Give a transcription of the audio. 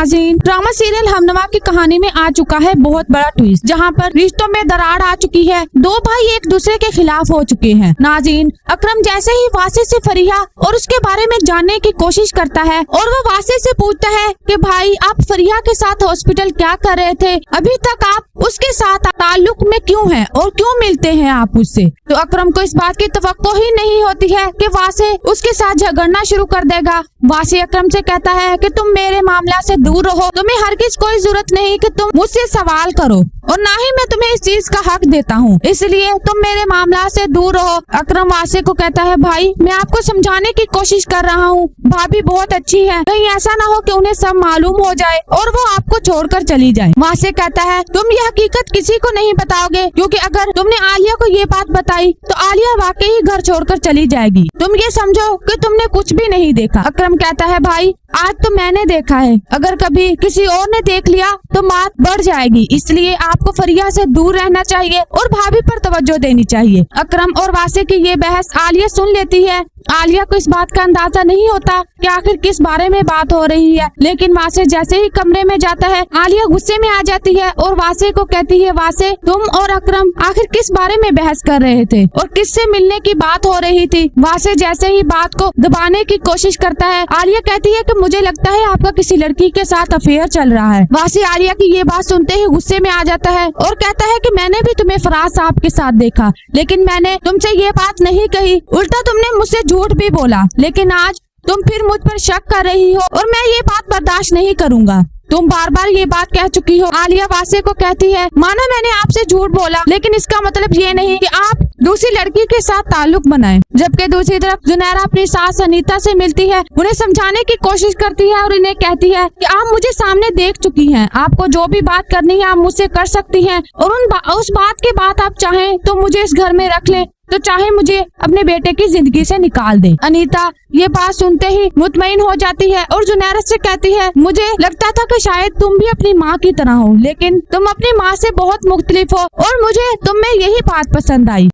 नाज़रीन, drama serial हमनवा की कहानी में आ चुका है बहुत बड़ा ट्विस्ट, जहां पर रिश्तों में दरार आ चुकी है। दो भाई एक दूसरे के खिलाफ हो चुके हैं। नाज़रीन, अकरम जैसे ही वासे से फरिया और उसके बारे में जानने की कोशिश करता है और वो वासे से पूछता है कि भाई आप फरिया के साथ हॉस्पिटल क्या कर रहे थे, अभी तक आप उसके साथ ताल्लुक में क्यों हैं और क्यों मिलते हैं आप उससे। तो अकरम को इस बात की तवक्को ही नहीं होती है कि वासे उसके साथ झगड़ना शुरू कर देगा। वासे अकरम से कहता है कि तुम मेरे मामला से दूर रहो, तुम्हें हरगिज कोई जरूरत नहीं कि तुम मुझसे सवाल करो और ना ही मैं तुम्हें इस चीज का हक देता हूँ, इसलिए तुम मेरे मामला से दूर रहो। अकरम वासे को कहता है भाई मैं आपको समझाने की कोशिश कर रहा हूँ, भाभी बहुत अच्छी है, कहीं ऐसा ना हो कि उन्हें सब मालूम हो जाए और वो आपको छोड़कर चली जाए। वासे कहता है तुम ये हकीकत किसी को नहीं बताओगे, क्योंकि अगर तुमने आलिया को ये बात बताई तो आलिया वाकई ही घर छोड़कर चली जाएगी। तुम ये समझो कि तुमने कुछ भी नहीं देखा। अकरम कहता है भाई आज तो मैंने देखा है, अगर कभी किसी और ने देख लिया तो बात बढ़ जाएगी, इसलिए आपको फरिया से दूर रहना चाहिए और भाभी पर तवज्जो देनी चाहिए। अकरम और वासे की ये बहस आलिया सुन लेती है। आलिया को इस बात का अंदाजा नहीं होता कि आखिर किस बारे में बात हो रही है, लेकिन वासे जैसे ही कमरे में जाता है आलिया गुस्से में आ जाती है और वासे को कहती है वासे तुम और अकरम आखिर किस बारे में बहस कर रहे थे और किससे मिलने की बात हो रही थी। वासे जैसे ही बात को दबाने की कोशिश करता है आलिया कहती है कि मुझे लगता है आपका किसी लड़की के साथ अफेयर चल रहा है। वासे आलिया की ये बात सुनते ही गुस्से में आ जाता है और कहता है कि मैंने भी तुम्हें फराज साहब के साथ देखा, लेकिन मैंने तुमसे ये बात नहीं कही, उल्टा तुमने मुझसे झूठ भी बोला, लेकिन आज तुम फिर मुझ पर शक कर रही हो और मैं ये बात बर्दाश्त नहीं करूंगा। तुम बार बार ये बात कह चुकी हो। आलिया वासे को कहती है माना मैंने आपसे झूठ बोला, लेकिन इसका मतलब ये नहीं कि आप दूसरी लड़की के साथ ताल्लुक बनाएं। जबकि दूसरी तरफ जुनैरा अपनी सास अनीता से मिलती है, उन्हें समझाने की कोशिश करती है और इन्हें कहती है कि आप मुझे सामने देख चुकी हैं, आपको जो भी बात करनी है आप मुझसे कर सकती हैं और उस बात के बाद आप चाहें तो मुझे इस घर में रख लें, तो चाहे मुझे अपने बेटे की जिंदगी से निकाल दे। अनीता ये बात सुनते ही मुतमईन हो जाती है और जुनैरा से कहती है मुझे लगता था कि शायद तुम भी अपनी माँ की तरह हो, लेकिन तुम अपनी माँ से बहुत मुख्तलिफ हो और मुझे तुम में यही बात पसंद आई।